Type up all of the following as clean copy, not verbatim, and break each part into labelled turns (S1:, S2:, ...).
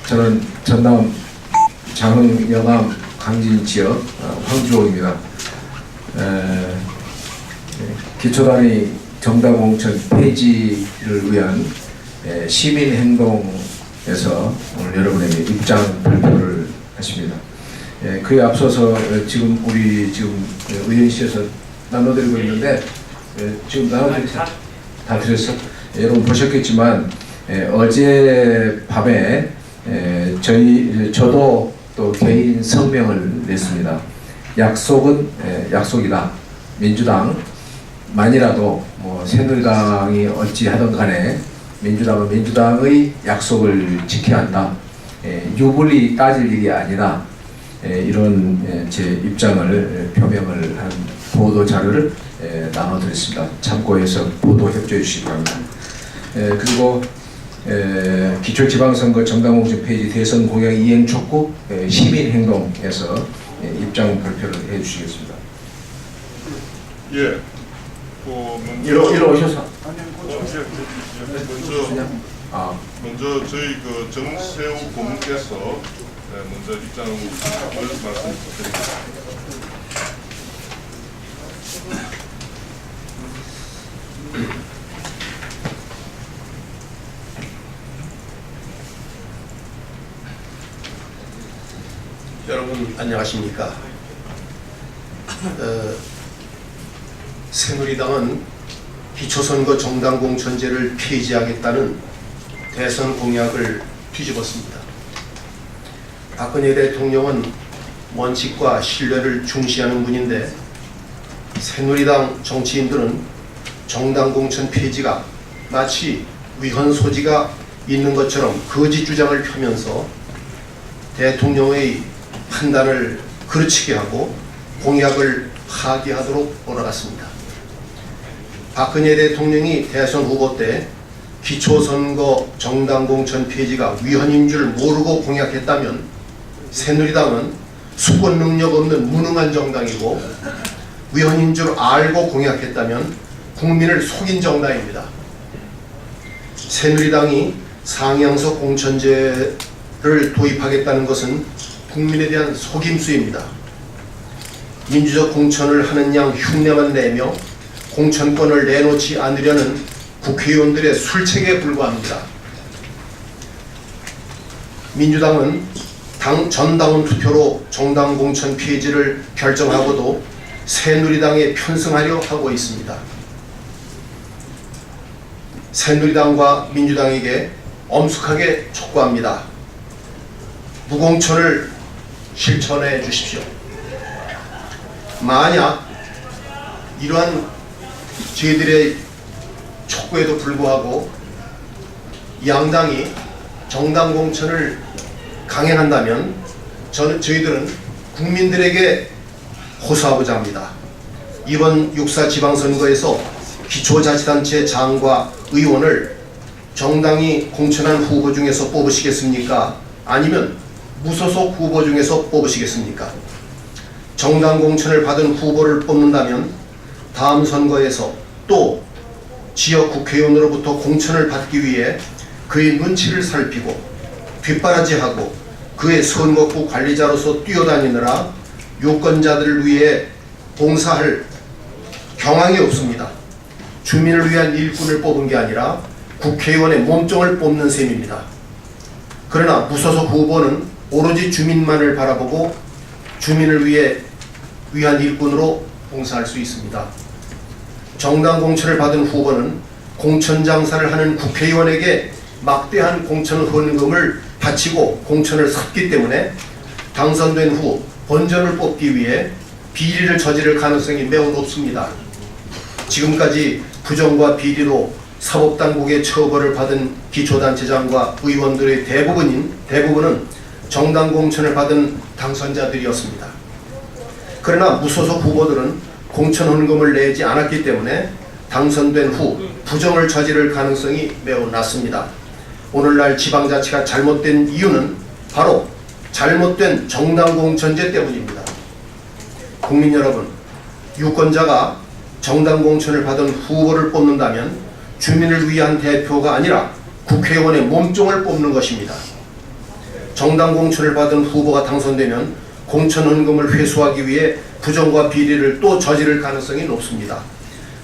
S1: 저는 전남 장흥 영암 강진 지역 황주옥입니다. 기초단위 정당공천 폐지를 위한 시민행동에서 오늘 여러분에게 입장 발표를 하십니다. 그에 앞서서 지금 우리 의원실에서 나눠드리고 있는데 지금 나눠드리고 다 드렸어? 여러분 보셨겠지만 어제 밤에 저도 또 개인 성명을 냈습니다. 약속은 약속이다. 민주당만이라도 새누리당이 어찌하든 간에 민주당은 민주당의 약속을 지켜야 한다. 유불리 따질 일이 아니다. 이런 제 입장을 표명을 한 보도 자료를 나눠드렸습니다. 참고해서 보도 협조해 주시기 바랍니다. 그리고 기초지방선거 정당공천 폐지 대선 공약 이행 촉구 시민행동에서 입장 발표를 해주시겠습니다.
S2: 예.
S1: 이리 오셔서.
S2: 먼저 저희 정세우 고문께서 먼저 입장을 말씀드리겠습니다.
S3: 여러분 안녕하십니까? 새누리당은 기초선거 정당공천제를 폐지하겠다는 대선 공약을 뒤집었습니다. 박근혜 대통령은 원칙과 신뢰를 중시하는 분인데 새누리당 정치인들은 정당공천 폐지가 마치 위헌 소지가 있는 것처럼 거짓 주장을 펴면서 대통령의 판단을 그르치게 하고 공약을 파기하도록 몰아갔습니다. 박근혜 대통령이 대선 후보 때 기초선거 정당공천 폐지가 위헌인 줄 모르고 공약했다면 새누리당은 수권 능력 없는 무능한 정당이고 위헌인 줄 알고 공약했다면 국민을 속인 정당입니다. 새누리당이 상향석 공천제를 도입하겠다는 것은 국민에 대한 속임수입니다. 민주적 공천을 하는 양 흉내만 내며 공천권을 내놓지 않으려는 국회의원들의 술책에 불과합니다. 민주당은 전당원 투표로 정당공천 폐지를 결정하고도 새누리당에 편승하려 하고 있습니다. 새누리당과 민주당에게 엄숙하게 촉구합니다. 무공천을 실천해 주십시오. 만약 이러한 저희들의 촉구에도 불구하고 양당이 정당공천을 강행한다면 저희들은 국민들에게 호소하고자 합니다. 이번 6.4 지방선거에서 기초자치단체 장과 의원을 정당이 공천한 후보 중에서 뽑으시겠습니까? 아니면 무소속 후보 중에서 뽑으시겠습니까? 정당 공천을 받은 후보를 뽑는다면 다음 선거에서 또 지역 국회의원으로부터 공천을 받기 위해 그의 눈치를 살피고 뒷바라지하고 그의 선거구 관리자로서 뛰어다니느라 유권자들을 위해 봉사할 경황이 없습니다. 주민을 위한 일꾼을 뽑은 게 아니라 국회의원의 몸종을 뽑는 셈입니다. 그러나 무소속 후보는 오로지 주민만을 바라보고 주민을 위한 일꾼으로 봉사할 수 있습니다. 정당 공천을 받은 후보는 공천 장사를 하는 국회의원에게 막대한 공천 헌금을 바치고 공천을 샀기 때문에 당선된 후 본전을 뽑기 위해 비리를 저지를 가능성이 매우 높습니다. 지금까지 부정과 비리로 사법당국의 처벌을 받은 기초단체장과 의원들의 대부분은 정당 공천을 받은 당선자들이었습니다. 그러나 무소속 후보들은 공천 헌금을 내지 않았기 때문에 당선된 후 부정을 저지를 가능성이 매우 낮습니다. 오늘날 지방자치가 잘못된 이유는 바로 잘못된 정당 공천제 때문입니다. 국민 여러분, 유권자가 정당 공천을 받은 후보를 뽑는다면 주민을 위한 대표가 아니라 국회의원의 몸종을 뽑는 것입니다. 정당 공천을 받은 후보가 당선되면 공천 헌금을 회수하기 위해 부정과 비리를 또 저지를 가능성이 높습니다.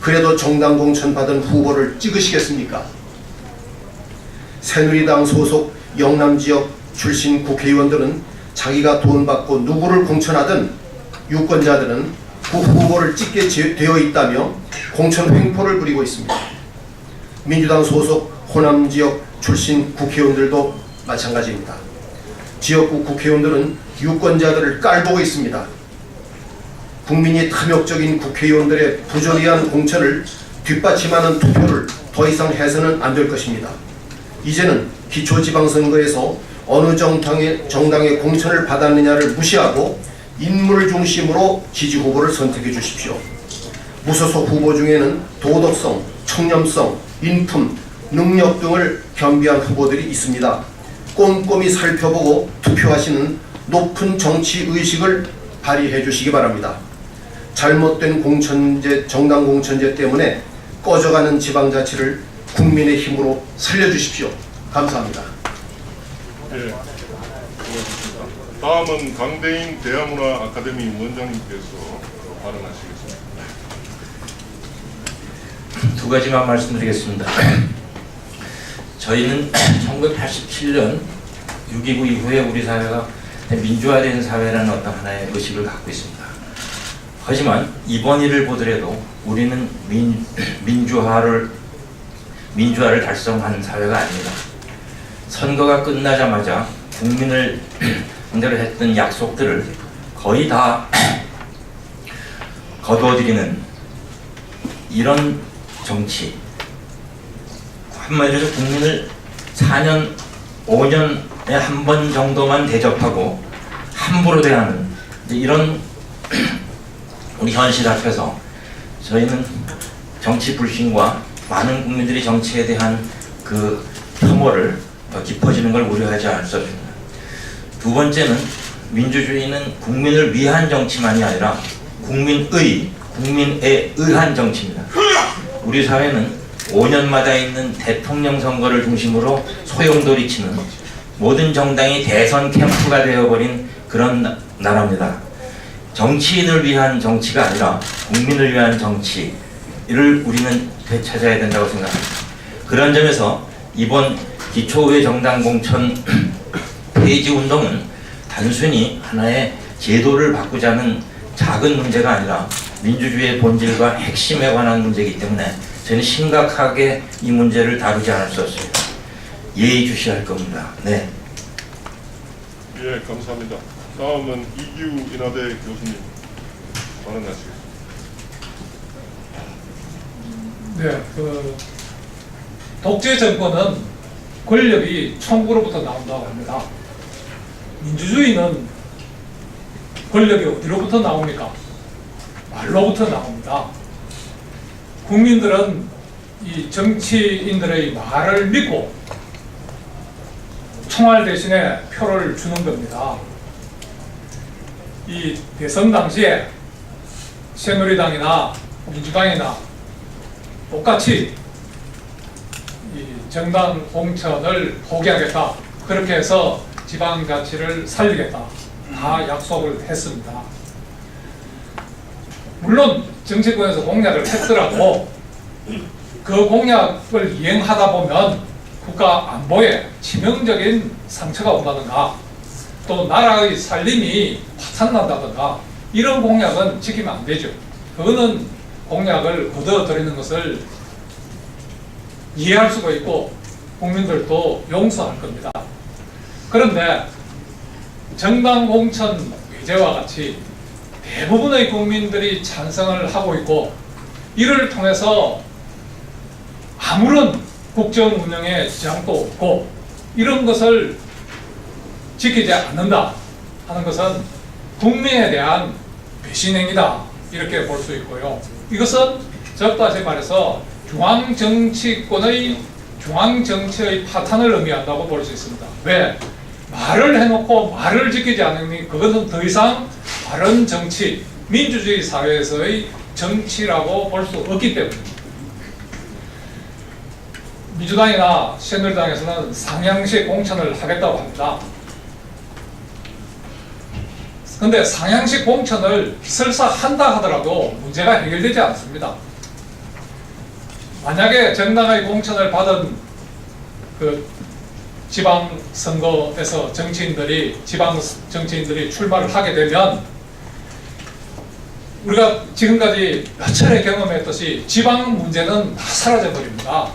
S3: 그래도 정당 공천 받은 후보를 찍으시겠습니까? 새누리당 소속 영남 지역 출신 국회의원들은 자기가 돈 받고 누구를 공천하든 유권자들은 그 후보를 찍게 되어 있다며 공천 횡포를 부리고 있습니다. 민주당 소속 호남 지역 출신 국회의원들도 마찬가지입니다. 지역구 국회의원들은 유권자들을 깔보고 있습니다. 국민이 탐욕적인 국회의원들의 부조리한 공천을 뒷받침하는 투표를 더 이상 해서는 안 될 것입니다. 이제는 기초지방선거에서 어느 정당의 공천을 받았느냐를 무시하고 인물 중심으로 지지 후보를 선택해 주십시오. 무소속 후보 중에는 도덕성, 청렴성, 인품, 능력 등을 겸비한 후보들이 있습니다. 꼼꼼히 살펴보고 투표하시는 높은 정치 의식을 발휘해 주시기 바랍니다. 잘못된 정당 공천제 때문에 꺼져가는 지방자치를 국민의 힘으로 살려주십시오. 감사합니다.
S2: 예, 고맙습니다. 다음은 강대인 대화문화 아카데미 원장님께서 발언하시겠습니다.
S4: 두 가지만 말씀드리겠습니다. 저희는 1987년 6.29 이후에 우리 사회가 민주화된 사회라는 어떤 하나의 의식을 갖고 있습니다. 하지만 이번 일을 보더라도 우리는 민주화를 달성한 사회가 아닙니다. 선거가 끝나자마자 국민을 상대로 했던 약속들을 거의 다 거두어들이는 이런 정치, 한마디로 국민을 4년, 5년에 한 번 정도만 대접하고 함부로 대하는 이런 우리 현실 앞에서 저희는 정치 불신과 많은 국민들이 정치에 대한 그 혐오를 깊어지는 걸 우려하지 않을 수 없습니다. 두 번째는 민주주의는 국민을 위한 정치만이 아니라 국민에 의한 정치입니다. 우리 사회는 5년마다 있는 대통령 선거를 중심으로 소용돌이치는 모든 정당이 대선 캠프가 되어버린 그런 나라입니다. 정치인을 위한 정치가 아니라 국민을 위한 정치를 우리는 되찾아야 된다고 생각합니다. 그런 점에서 이번 기초의회 정당 공천 폐지 운동은 단순히 하나의 제도를 바꾸자는 작은 문제가 아니라 민주주의의 본질과 핵심에 관한 문제이기 때문에 저는 심각하게 이 문제를 다루지 않을 수 없습니다. 예의주시할 겁니다. 네.
S2: 예, 감사합니다. 다음은 이규 인하대 교수님 발언하시겠습니다.
S5: 네, 독재 정권은 권력이 총구로부터 나온다고 합니다. 민주주의는 권력이 어디로부터 나옵니까? 말로부터 나옵니다. 국민들은 이 정치인들의 말을 믿고 총알 대신에 표를 주는 겁니다. 이 대선 당시에 새누리당이나 민주당이나 똑같이 이 정당 공천을 포기하겠다, 그렇게 해서 지방자치를 살리겠다, 다 약속을 했습니다. 물론 정치권에서 공약을 했더라도 그 공약을 이행하다 보면 국가 안보에 치명적인 상처가 온다든가 또 나라의 살림이 파탄난다든가 이런 공약은 지키면 안 되죠. 그거는 공약을 거둬들이는 것을 이해할 수가 있고 국민들도 용서할 겁니다. 그런데 정당 공천 외제와 같이 대부분의 국민들이 찬성을 하고 있고 이를 통해서 아무런 국정 운영에 지장도 없고 이런 것을 지키지 않는다 하는 것은 국민에 대한 배신행위다, 이렇게 볼 수 있고요. 이것은 적다시 말해서 중앙정치의 파탄을 의미한다고 볼 수 있습니다. 왜? 말을 해놓고 말을 지키지 않으니 그것은 더 이상 바른 정치, 민주주의 사회에서의 정치라고 볼 수 없기 때문입니다. 민주당이나 새누리당에서는 상향식 공천을 하겠다고 합니다. 근데 상향식 공천을 설사 한다 하더라도 문제가 해결되지 않습니다. 만약에 정당의 공천을 받은 그 지방선거에서 지방 정치인들이 출마를 하게 되면 우리가 지금까지 몇 차례 경험했듯이 지방 문제는 다 사라져 버립니다.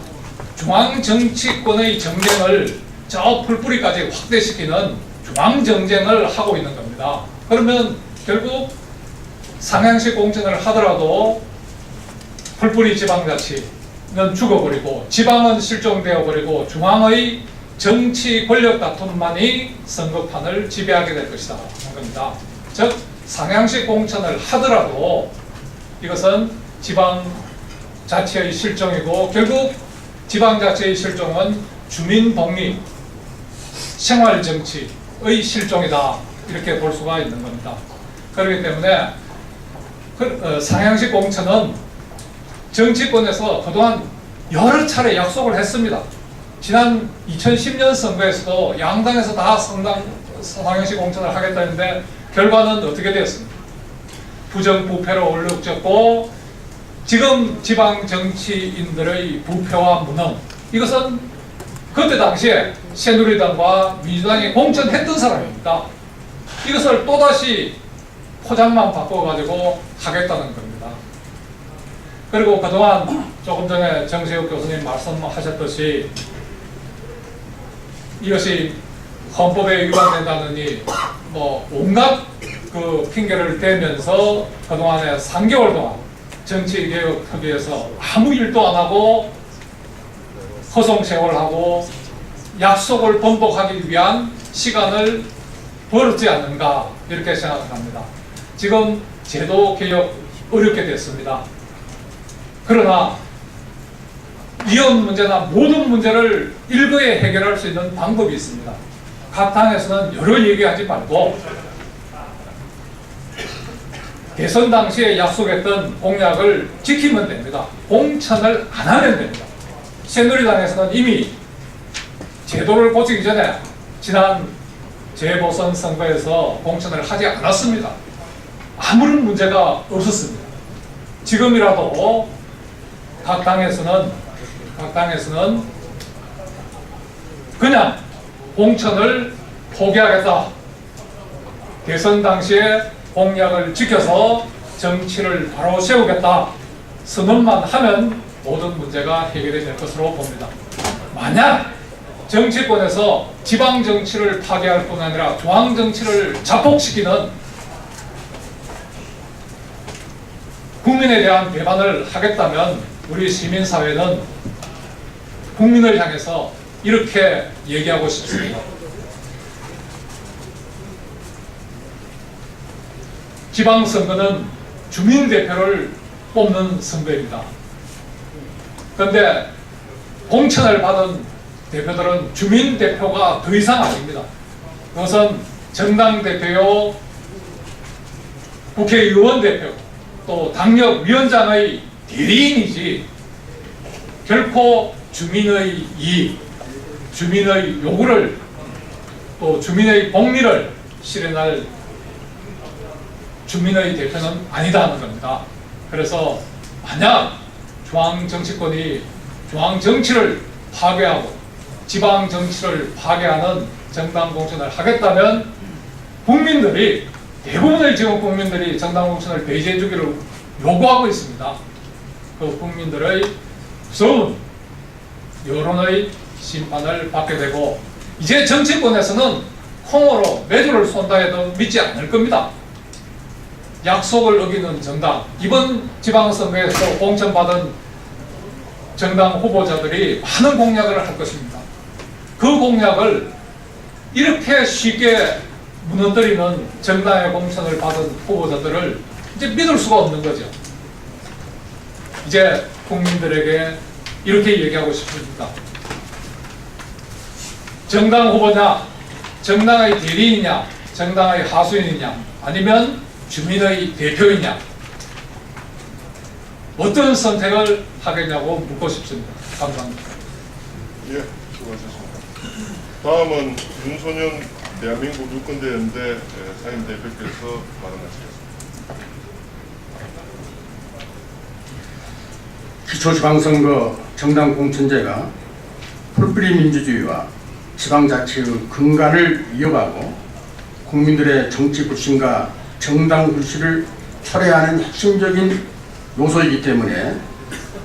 S5: 중앙 정치권의 정쟁을 저 풀뿌리까지 확대시키는 중앙 정쟁을 하고 있는 겁니다. 그러면 결국 상향식 공천을 하더라도 풀뿌리 지방자치는 죽어버리고 지방은 실종되어 버리고 중앙의 정치 권력 다툼만이 선거판을 지배하게 될 것이다 하는 겁니다. 즉 상향식 공천을 하더라도 이것은 지방자치의 실종이고 결국 지방자치의 실종은 주민복리, 생활정치의 실종이다 이렇게 볼 수가 있는 겁니다. 그렇기 때문에 상향식 공천은 정치권에서 그동안 여러 차례 약속을 했습니다. 지난 2010년 선거에서도 양당에서 다 상향식 공천을 하겠다는데 결과는 어떻게 되었습니까? 부정부패로 얼룩졌고 지금 지방 정치인들의 부패와 무능 이것은 그때 당시에 새누리당과 민주당이 공천했던 사람입니다. 이것을 또다시 포장만 바꿔가지고 하겠다는 겁니다. 그리고 그동안 조금 전에 정세욱 교수님 말씀하셨듯이 이것이 헌법에 위반된다느니 온갖 그 핑계를 대면서 그동안에 3개월 동안 정치개혁협의회에서 아무 일도 안 하고 허송세월을 하고 약속을 번복하기 위한 시간을 벌었지 않는가 이렇게 생각합니다. 지금 제도 개혁 어렵게 됐습니다. 그러나 이런 문제나 모든 문제를 일거에 해결할 수 있는 방법이 있습니다. 각 당에서는 여러 얘기하지 말고 대선 당시에 약속했던 공약을 지키면 됩니다. 공천을 안 하면 됩니다. 새누리당에서는 이미 제도를 고치기 전에 지난 재보선 선거에서 공천을 하지 않았습니다. 아무런 문제가 없었습니다. 지금이라도 각 당에서는 그냥 공천을 포기하겠다. 대선 당시에 공약을 지켜서 정치를 바로 세우겠다. 선언만 하면 모든 문제가 해결이 될 것으로 봅니다. 만약 정치권에서 지방 정치를 파괴할 뿐 아니라 중앙 정치를 자폭시키는 국민에 대한 배반을 하겠다면 우리 시민사회는 국민을 향해서 이렇게 얘기하고 싶습니다. 지방선거는 주민대표를 뽑는 선거입니다. 그런데 공천을 받은 대표들은 주민대표가 더 이상 아닙니다. 그것은 정당대표요, 국회의원 대표, 또 당협위원장의 대리인이지 결코 주민의 이익, 주민의 요구를 또 주민의 복리를 실현할 주민의 대표는 아니다는 겁니다. 그래서 만약 중앙정치권이 중앙정치를 파괴하고 지방정치를 파괴하는 정당공천을 하겠다면 국민들이 대부분의 지금 국민들이 정당공천을 배제해 주기를 요구하고 있습니다. 그 국민들의 무서운 여론의 심판을 받게 되고 이제 정치권에서는 콩으로 매주를 쏜다 해도 믿지 않을 겁니다. 약속을 어기는 정당, 이번 지방선거에서 공천받은 정당 후보자들이 많은 공약을 할 것입니다. 그 공약을 이렇게 쉽게 무너뜨리는 정당의 공천을 받은 후보자들을 이제 믿을 수가 없는 거죠. 이제 국민들에게 이렇게 얘기하고 싶습니다. 정당 후보냐, 정당의 대리인이냐, 정당의 하수인이냐, 아니면 주민의 대표이냐, 어떤 선택을 하겠냐고 묻고 싶습니다. 감사합니다.
S2: 예, 수고하셨습니다. 다음은 윤소년 대한민국 유권자연대 사임 대표께서 발언하시겠습니다.
S6: 기초지방선거 정당 공천제가 풀뿌리 민주주의와 지방자치의 근간을 이어가고 국민들의 정치 불신과 정당 불신을 철회하는 핵심적인 요소이기 때문에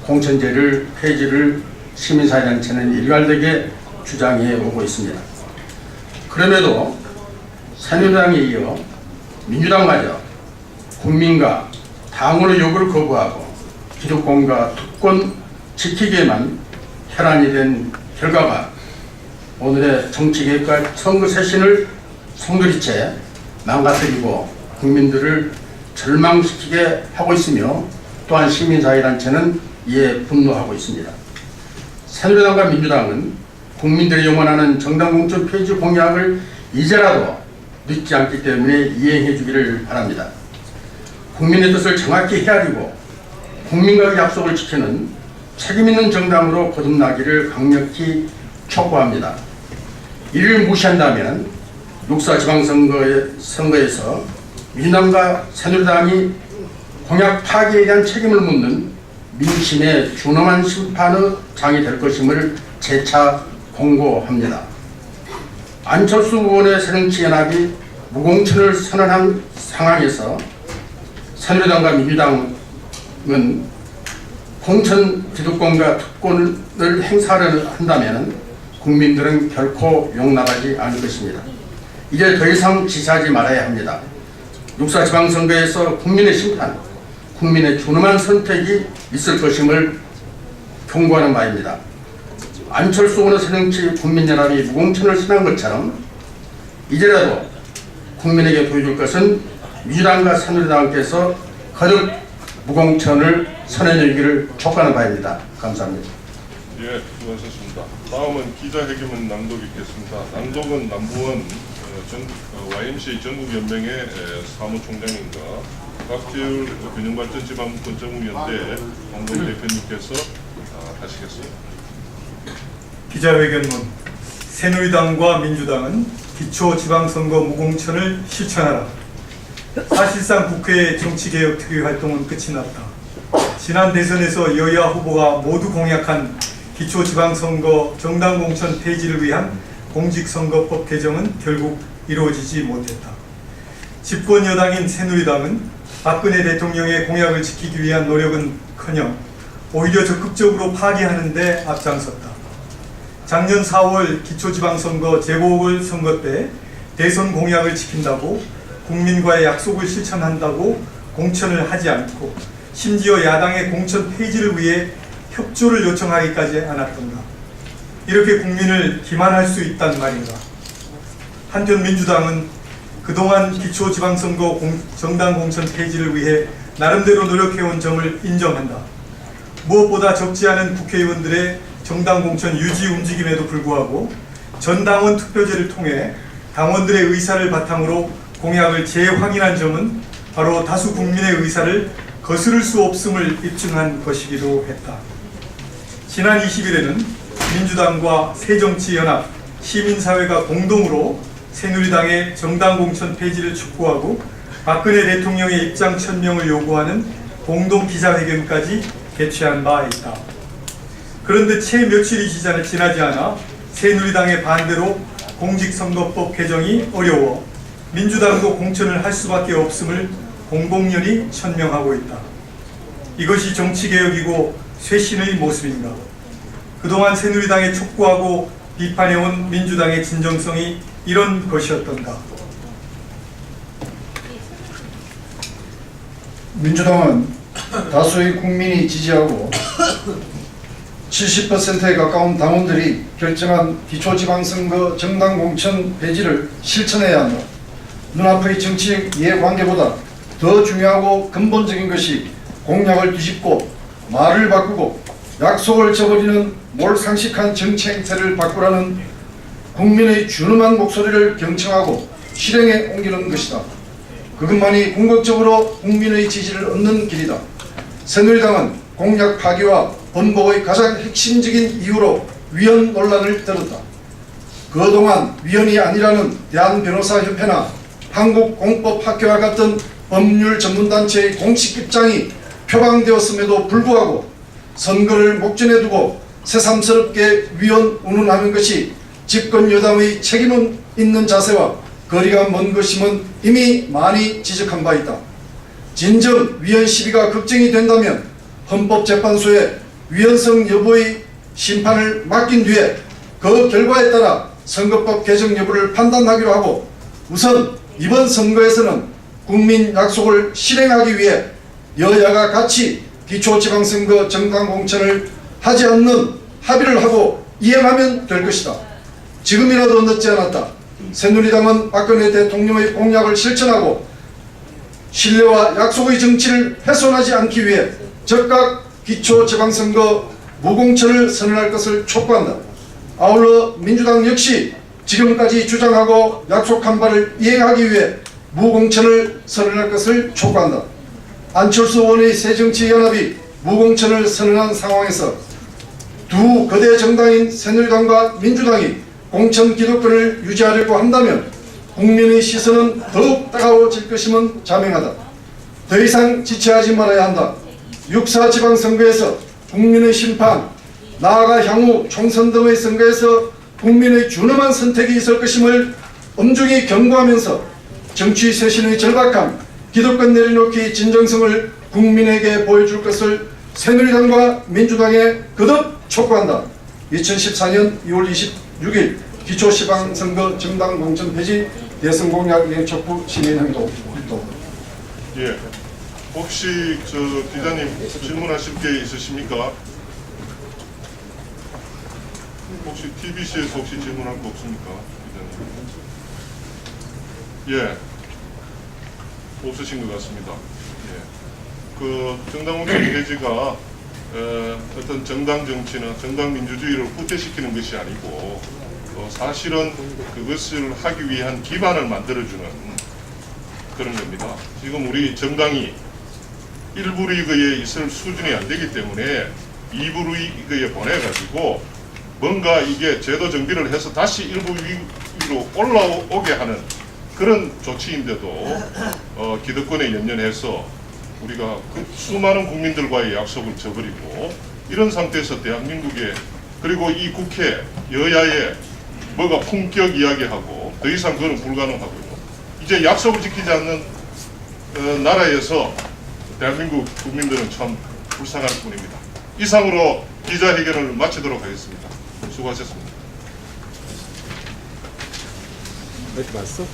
S6: 공천제를 폐지를 시민사회단체는 일관되게 주장해 오고 있습니다. 그럼에도 새누리당에 이어 민주당마저 국민과 당원의 요구를 거부하고 기득권과 특권 지키기에만 혈안이 된 결과가 오늘의 정치개혁과 선거 쇄신을 송두리째 망가뜨리고 국민들을 절망시키게 하고 있으며 또한 시민사회단체는 이에 분노하고 있습니다. 새누리당과 민주당은 국민들이 영원하는 정당공천 폐지 공약을 이제라도 늦지 않기 때문에 이행해 주기를 바랍니다. 국민의 뜻을 정확히 헤아리고 국민과의 약속을 지키는 책임있는 정당으로 거듭나기를 강력히 촉구합니다. 이를 무시한다면 6.4 지방선거에서 민주당과 새누리당이 공약 파기에 대한 책임을 묻는 민심의 준엄한 심판의 장이 될 것임을 재차 공고합니다. 안철수 의원의 새정치연합이 무공천을 선언한 상황에서 새누리당과 민주당은 공천 기득권과 특권을 행사를 한다면 국민들은 결코 용납하지 않을 것입니다. 이제 더 이상 지체하지 말아야 합니다. 6.4 지방선거에서 국민의 심판, 국민의 준엄한 선택이 있을 것임을 경고하는 바입니다. 안철수 의원의 새정치 국민연합이 무공천을 선언한 것처럼 이제라도 국민에게 보여줄 것은 민주당과 새누리당께서 거듭 무공천을 선언해 주기를 촉구하는 바입니다. 감사합니다.
S2: 예, 수고하셨습니다. 다음은 기자회견문 낭독 있겠습니다. 낭독은 남부원 YMCA 전국연맹의 사무총장인가 박지율 균형발전지방권정위원회 공동대표님께서 하시겠습니다.
S7: 기자회견문. 새누리당과 민주당은 기초지방선거 무공천을 실천하라. 사실상 국회의 정치개혁 특위 활동은 끝이 났다. 지난 대선에서 여야 후보가 모두 공약한 기초지방선거 정당공천 폐지를 위한 공직선거법 개정은 결국 이루어지지 못했다. 집권 여당인 새누리당은 박근혜 대통령의 공약을 지키기 위한 노력은커녕 오히려 적극적으로 파기하는 데 앞장섰다. 작년 4월 기초지방선거 재보궐선거 때 대선 공약을 지킨다고 국민과의 약속을 실천한다고 공천을 하지 않고 심지어 야당의 공천 폐지를 위해 협조를 요청하기까지 않았던가. 이렇게 국민을 기만할 수 있단 말인가. 한편 민주당은 그동안 기초지방선거 정당 공천 폐지를 위해 나름대로 노력해온 점을 인정한다. 무엇보다 적지 않은 국회의원들의 정당 공천 유지 움직임에도 불구하고 전당원 투표제를 통해 당원들의 의사를 바탕으로 공약을 재확인한 점은 바로 다수 국민의 의사를 거스를 수 없음을 입증한 것이기도 했다. 지난 20일에는 민주당과 새정치연합, 시민사회가 공동으로 새누리당의 정당공천 폐지를 촉구하고 박근혜 대통령의 입장 천명을 요구하는 공동 기자회견까지 개최한 바 있다. 그런데 채 며칠이 지나지 않아 새누리당의 반대로 공직선거법 개정이 어려워 민주당도 공천을 할 수밖에 없음을 공공연히 천명하고 있다. 이것이 정치개혁이고 쇄신의 모습인가? 그동안 새누리당에 촉구하고 비판해온 민주당의 진정성이 이런 것이었던가?
S8: 민주당은 다수의 국민이 지지하고 70%에 가까운 당원들이 결정한 기초지방선거 정당공천 폐지를 실천해야 한다. 눈앞의 정치적 이해관계보다 더 중요하고 근본적인 것이 공약을 뒤집고 말을 바꾸고 약속을 저버리는 몰상식한 정치 행태를 바꾸라는 국민의 준엄한 목소리를 경청하고 실행에 옮기는 것이다. 그것만이 궁극적으로 국민의 지지를 얻는 길이다. 새누리당은 공약 파기와 번복의 가장 핵심적인 이유로 위헌 논란을 들었다. 그동안 위헌이 아니라는 대한변호사협회나 한국공법학회와 같은 법률 전문단체의 공식 입장이 표방되었음에도 불구하고 선거를 목전에 두고 새삼스럽게 위헌 운운하는 것이 집권 여당의 책임 있는 자세와 거리가 먼 것임은 이미 많이 지적한 바 있다. 진정 위헌 시비가 걱정이 된다면 헌법재판소에 위헌성 여부의 심판을 맡긴 뒤에 그 결과에 따라 선거법 개정 여부를 판단하기로 하고, 우선 이번 선거에서는 국민 약속을 실행하기 위해 여야가 같이 기초지방선거 정당 공천을 하지 않는 합의를 하고 이행하면 될 것이다. 지금이라도 늦지 않았다. 새누리당은 박근혜 대통령의 공약을 실천하고 신뢰와 약속의 정치를 훼손하지 않기 위해 즉각 기초지방선거 무공천을 선언할 것을 촉구한다. 아울러 민주당 역시 지금까지 주장하고 약속한 바를 이행하기 위해 무공천을 선언할 것을 촉구한다. 안철수 의원의 새정치연합이 무공천을 선언한 상황에서 두 거대 정당인 새누리당과 민주당이 공천 기득권을 유지하려고 한다면 국민의 시선은 더욱 따가워질 것임은 자명하다. 더 이상 지체하지 말아야 한다. 6.4 지방선거에서 국민의 심판, 나아가 향후 총선 등의 선거에서 국민의 준엄한 선택이 있을 것임을 엄중히 경고하면서 정치 쇄신의 절박함, 기득권 내려놓기 진정성을 국민에게 보여줄 것을 새누리당과 민주당에 거듭 촉구한다. 2014년 2월 26일 기초지방선거 정당 공천 폐지 대선 공약 이행 촉구 시민행동 활동.
S2: 예. 혹시 저 기자님 질문하실 게 있으십니까? 혹시 TBC에서 혹시 질문할 거 없습니까, 기자님? 예. 없으신 것 같습니다. 예. 그 정당 공천 폐지가 어떤 정당 정치나 정당 민주주의를 후퇴시키는 것이 아니고 사실은 그것을 하기 위한 기반을 만들어주는 그런 겁니다. 지금 우리 정당이 1부 리그에 있을 수준이 안 되기 때문에 2부 리그에 보내가지고 뭔가 이게 제도 정비를 해서 다시 1부 리그로 올라오게 하는 그런 조치인데도 기득권에 연연해서 우리가 그 수많은 국민들과의 약속을 저버리고 이런 상태에서 대한민국에, 그리고 이 국회 여야에 뭐가 품격 이야기하고 더 이상 그건 불가능하고요. 이제 약속을 지키지 않는 나라에서 대한민국 국민들은 참 불쌍할 뿐입니다. 이상으로 기자회견을 마치도록 하겠습니다. 수고하셨습니다.
S9: 왜 이렇게 맛있어?